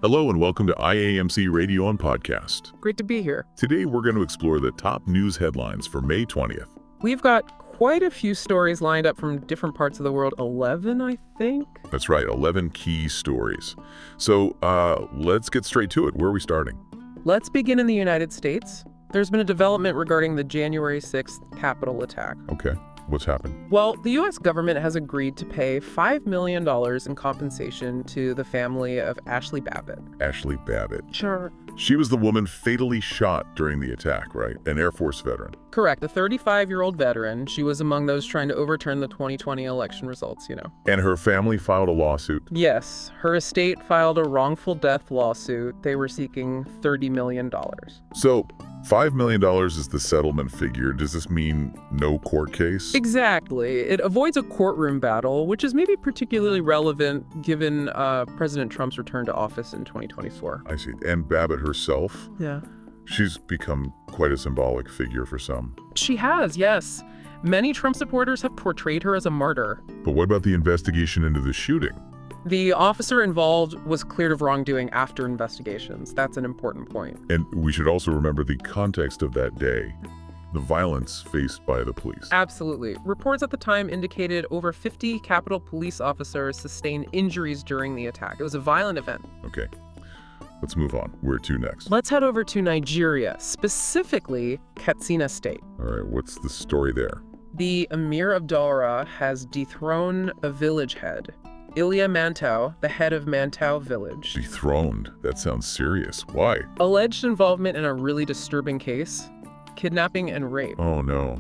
Hello and welcome to IAMC Radio and Podcast. Great to be here. Today we're going to explore the top news headlines for May 20th. We've got quite a few stories lined up from different parts of the world. 11, I think? That's right, 11 key stories. So let's get straight to it. Where are we starting? Let's begin in the United States. There's been a development regarding the January 6th Capitol attack. Okay, what's happened? Well, the U.S. government has agreed to pay $5 million in compensation to the family of Ashli Babbitt. Ashli Babbitt. Sure. She was the woman fatally shot during the attack, right? An Air Force veteran. Correct. A 35-year-old veteran. She was among those trying to overturn the 2020 election results, And her family filed a lawsuit? Yes. Her estate filed a wrongful death lawsuit. They were seeking $30 million. So, $5 million is the settlement figure. Does this mean no court case? Exactly. It avoids a courtroom battle, which is maybe particularly relevant given President Trump's return to office in 2024. I see. And Babbitt herself? Yeah. She's become quite a symbolic figure for some. She has, yes. Many Trump supporters have portrayed her as a martyr. But what about the investigation into the shooting? The officer involved was cleared of wrongdoing after investigations. That's an important point. And we should also remember the context of that day, the violence faced by the police. Absolutely. Reports at the time indicated over 50 Capitol police officers sustained injuries during the attack. It was a violent event. Okay, let's move on. Where to next? Let's head over to Nigeria, specifically Katsina State. All right, what's the story there? The Emir of Daura has dethroned a village head. Ilya Mantau, the head of Mantau village. Dethroned? That sounds serious. Why? Alleged involvement in a really disturbing case, kidnapping and rape. Oh no.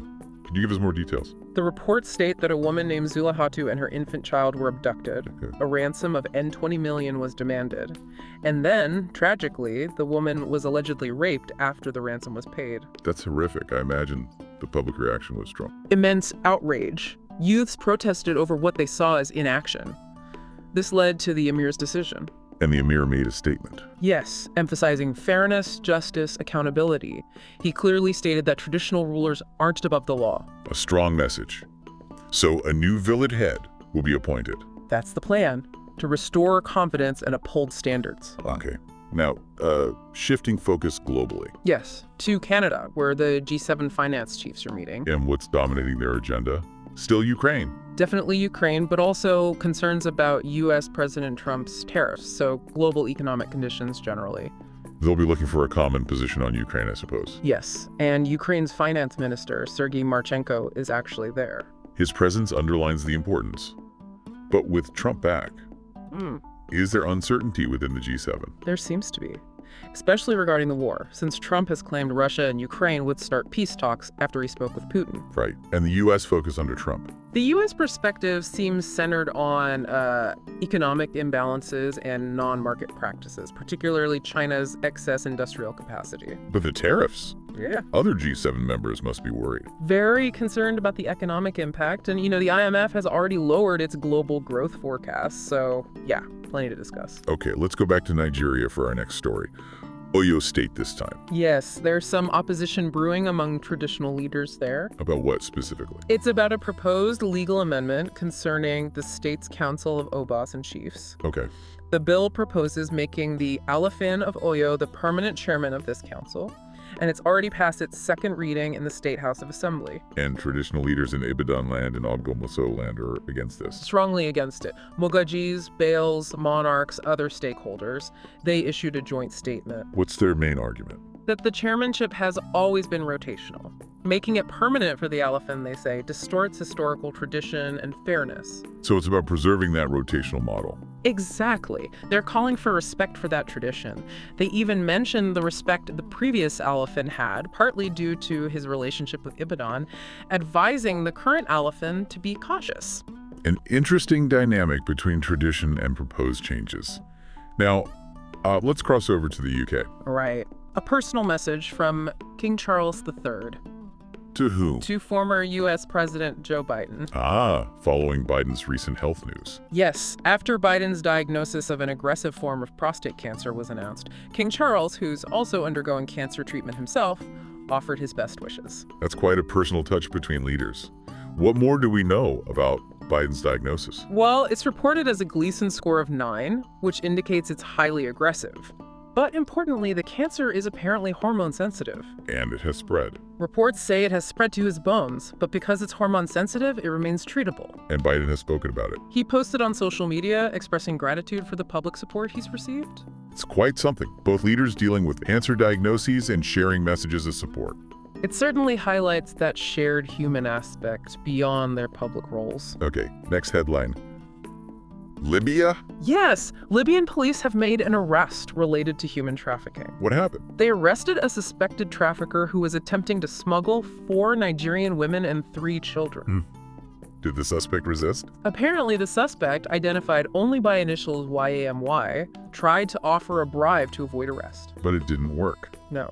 Can you give us more details? The reports state that a woman named Zulahatu and her infant child were abducted. Okay. A ransom of N20 million was demanded. And then, tragically, the woman was allegedly raped after the ransom was paid. That's horrific. I imagine the public reaction was strong. Immense outrage. Youths protested over what they saw as inaction. This led to the Emir's decision. And the Emir made a statement. Yes, emphasizing fairness, justice, accountability. He clearly stated that traditional rulers aren't above the law. A strong message. So a new village head will be appointed. That's the plan, to restore confidence and uphold standards. Okay. Now, shifting focus globally. Yes, to Canada, where the G7 finance chiefs are meeting. And what's dominating their agenda? Still Ukraine. Definitely Ukraine, but also concerns about U.S. President Trump's tariffs, so global economic conditions generally. They'll be looking for a common position on Ukraine, I suppose. Yes, and Ukraine's finance minister, Sergei Marchenko, is actually there. His presence underlines the importance. But with Trump back, is there uncertainty within the G7? There seems to be, especially regarding the war, since Trump has claimed Russia and Ukraine would start peace talks after he spoke with Putin. Right. And the U.S. focus under Trump. The U.S. perspective seems centered on economic imbalances and non-market practices, particularly China's excess industrial capacity. But the tariffs? Yeah. Other G7 members must be worried. Very concerned about the economic impact. And, the IMF has already lowered its global growth forecast. So, yeah, plenty to discuss. Okay, let's go back to Nigeria for our next story. Oyo State this time. Yes, there's some opposition brewing among traditional leaders there. About what specifically? It's about a proposed legal amendment concerning the state's Council of Obas and Chiefs. Okay. The bill proposes making the Alafin of Oyo the permanent chairman of this council, and it's already passed its second reading in the State House of Assembly. And traditional leaders in Ibadan land and Ogbomoso land are against this. Strongly against it. Mogajis, Bales, monarchs, other stakeholders, they issued a joint statement. What's their main argument? That the chairmanship has always been rotational. Making it permanent for the Alafin, they say, distorts historical tradition and fairness. So it's about preserving that rotational model. Exactly. They're calling for respect for that tradition. They even mention the respect the previous Alafin had, partly due to his relationship with Ibadan, advising the current Alafin to be cautious. An interesting dynamic between tradition and proposed changes. Now, let's cross over to the UK. Right. A personal message from King Charles III. To who? To former U.S. President Joe Biden. Following Biden's recent health news. Yes, after Biden's diagnosis of an aggressive form of prostate cancer was announced, King Charles, who's also undergoing cancer treatment himself, offered his best wishes. That's quite a personal touch between leaders. What more do we know about Biden's diagnosis? Well, it's reported as a Gleason score of 9, which indicates it's highly aggressive. But importantly, the cancer is apparently hormone sensitive. And it has spread. Reports say it has spread to his bones, but because it's hormone sensitive, it remains treatable. And Biden has spoken about it. He posted on social media expressing gratitude for the public support he's received. It's quite something. Both leaders dealing with cancer diagnoses and sharing messages of support. It certainly highlights that shared human aspect beyond their public roles. Okay, next headline. Libya? Yes, Libyan police have made an arrest related to human trafficking. What happened? They arrested a suspected trafficker who was attempting to smuggle 4 Nigerian women and 3 children. Did the suspect resist? Apparently, the suspect, identified only by initials YAMY, tried to offer a bribe to avoid arrest. But it didn't work. No.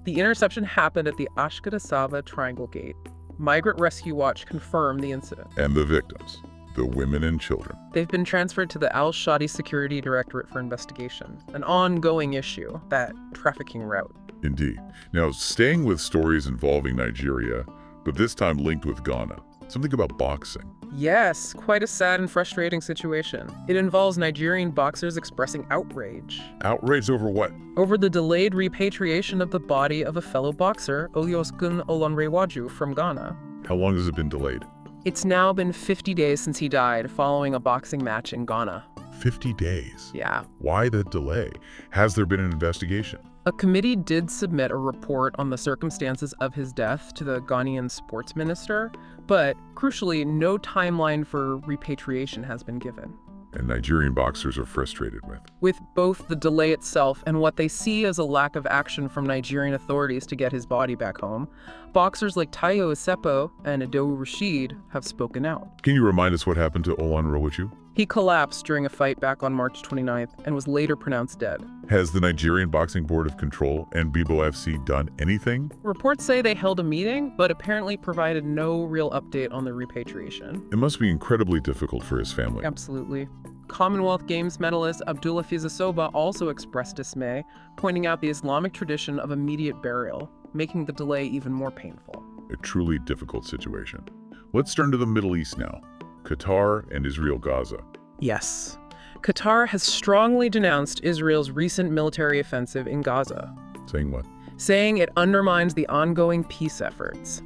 The interception happened at the Ashli Triangle Gate. Migrant Rescue Watch confirmed the incident. And the victims? The women and children. They've been transferred to the Al-Shadi Security Directorate for investigation, an ongoing issue, that trafficking route. Indeed. Now, staying with stories involving Nigeria, but this time linked with Ghana. Something about boxing. Yes, quite a sad and frustrating situation. It involves Nigerian boxers expressing outrage. Outrage over what? Over the delayed repatriation of the body of a fellow boxer, Olusegun Olonrewaju, from Ghana. How long has it been delayed? It's now been 50 days since he died following a boxing match in Ghana. 50 days? Yeah. Why the delay? Has there been an investigation? A committee did submit a report on the circumstances of his death to the Ghanaian sports minister, but crucially, no timeline for repatriation has been given. And Nigerian boxers are frustrated with both the delay itself and what they see as a lack of action from Nigerian authorities to get his body back home. Boxers like Tayo Isepo and Adowu Rashid have spoken out. Can you remind us what happened to Olonrewaju? He collapsed during a fight back on March 29th and was later pronounced dead. Has the Nigerian Boxing Board of Control and Bibo FC done anything? Reports say they held a meeting, but apparently provided no real update on the repatriation. It must be incredibly difficult for his family. Absolutely. Commonwealth Games medalist Abdullah Fizasoba also expressed dismay, pointing out the Islamic tradition of immediate burial, making the delay even more painful. A truly difficult situation. Let's turn to the Middle East now. Qatar and Israel-Gaza. Yes. Qatar has strongly denounced Israel's recent military offensive in Gaza. Saying what? Saying it undermines the ongoing peace efforts.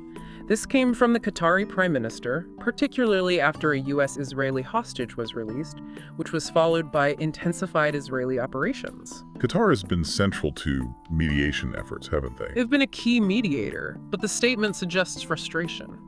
This came from the Qatari Prime Minister, particularly after a U.S.-Israeli hostage was released, which was followed by intensified Israeli operations. Qatar has been central to mediation efforts, haven't they? They've been a key mediator, but the statement suggests frustration.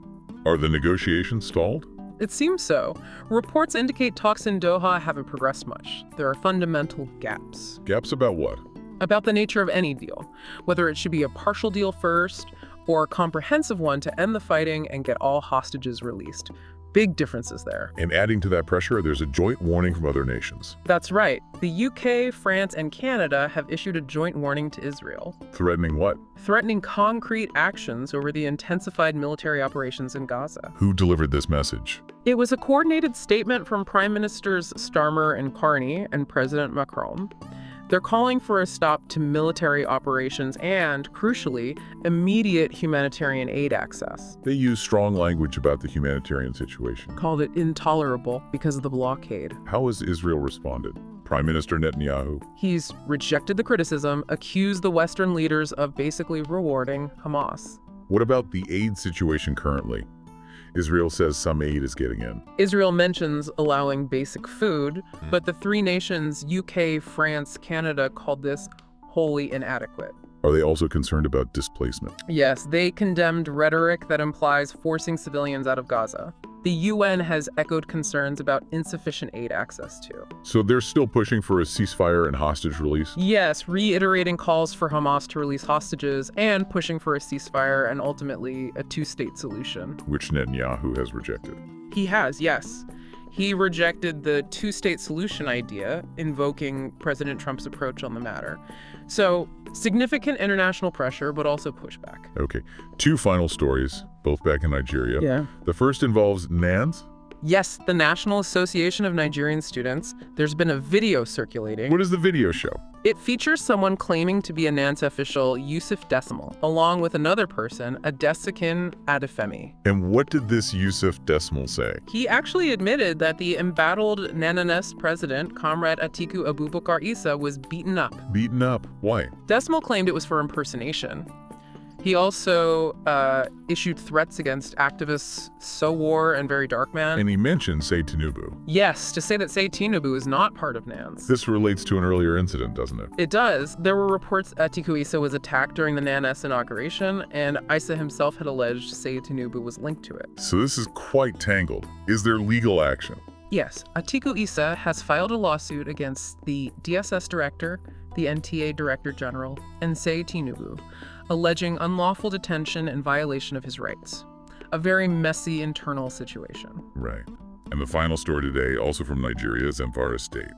Are the negotiations stalled? It seems so. Reports indicate talks in Doha haven't progressed much. There are fundamental gaps. Gaps about what? About the nature of any deal, whether it should be a partial deal first or a comprehensive one to end the fighting and get all hostages released. Big differences there. And adding to that pressure, there's a joint warning from other nations. That's right. The UK, France, and Canada have issued a joint warning to Israel. Threatening what? Threatening concrete actions over the intensified military operations in Gaza. Who delivered this message? It was a coordinated statement from Prime Ministers Starmer and Carney and President Macron. They're calling for a stop to military operations and, crucially, immediate humanitarian aid access. They use strong language about the humanitarian situation. Called it intolerable because of the blockade. How has Israel responded? Prime Minister Netanyahu? He's rejected the criticism, accused the Western leaders of basically rewarding Hamas. What about the aid situation currently? Israel says some aid is getting in. Israel mentions allowing basic food, but the three nations, UK, France, Canada, called this wholly inadequate. Are they also concerned about displacement? Yes, they condemned rhetoric that implies forcing civilians out of Gaza. The UN has echoed concerns about insufficient aid access too. So they're still pushing for a ceasefire and hostage release? Yes, reiterating calls for Hamas to release hostages and pushing for a ceasefire and ultimately a two-state solution. Which Netanyahu has rejected. He has, yes. He rejected the two-state solution idea, invoking President Trump's approach on the matter. So, significant international pressure, but also pushback. Okay, two final stories, both back in Nigeria. Yeah. The first involves NANs, Yes, the National Association of Nigerian Students. There's been a video circulating. What does the video show? It features someone claiming to be a NANS official, Yusuf Decimal, along with another person, Adesekin Adefemi. And what did this Yusuf Decimal say? He actually admitted that the embattled NANS president, Comrade Atiku Abubakar Issa, was beaten up. Beaten up? Why? Decimal claimed it was for impersonation. He also issued threats against activists Sowore and Very Dark Man. And he mentioned Say Tinubu. Yes, to say that Say Tinubu is not part of NANS. This relates to an earlier incident, doesn't it? It does. There were reports Atiku Issa was attacked during the NANS inauguration, and Issa himself had alleged Say Tinubu was linked to it. So this is quite tangled. Is there legal action? Yes, Atiku Issa has filed a lawsuit against the DSS director, the NTA director general, and Say Tinubu, alleging unlawful detention and violation of his rights. A very messy internal situation. Right. And the final story today, also from Nigeria, is Zamfara State.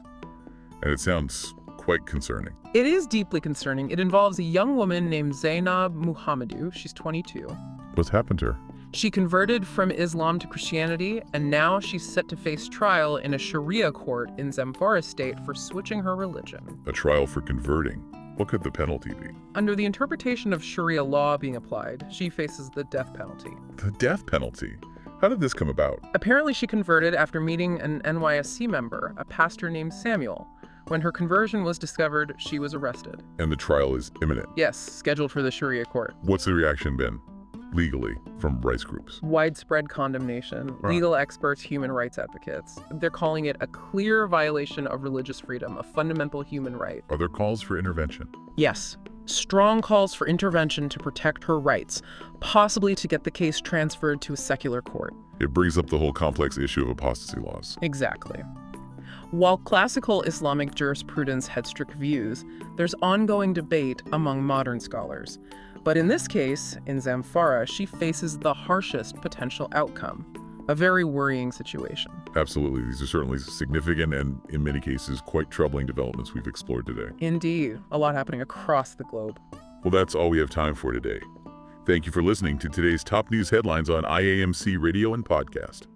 And it sounds quite concerning. It is deeply concerning. It involves a young woman named Zainab Muhammadu. She's 22. What's happened to her? She converted from Islam to Christianity, and now she's set to face trial in a Sharia court in Zamfara State for switching her religion. A trial for converting. What could the penalty be? Under the interpretation of Sharia law being applied, she faces the death penalty. The death penalty? How did this come about? Apparently she converted after meeting an NYSC member, a pastor named Samuel. When her conversion was discovered, she was arrested. And the trial is imminent? Yes, scheduled for the Sharia court. What's the reaction been, legally, from rights groups? Widespread condemnation. Right. Legal experts, human rights advocates. They're calling it a clear violation of religious freedom, a fundamental human right. Are there calls for intervention? Yes. Strong calls for intervention to protect her rights, possibly to get the case transferred to a secular court. It brings up the whole complex issue of apostasy laws. Exactly. While classical Islamic jurisprudence had strict views, there's ongoing debate among modern scholars. But in this case, in Zamfara, she faces the harshest potential outcome. A very worrying situation. Absolutely. These are certainly significant and, in many cases, quite troubling developments we've explored today. Indeed. A lot happening across the globe. Well, that's all we have time for today. Thank you for listening to today's top news headlines on IAMC Radio and Podcast.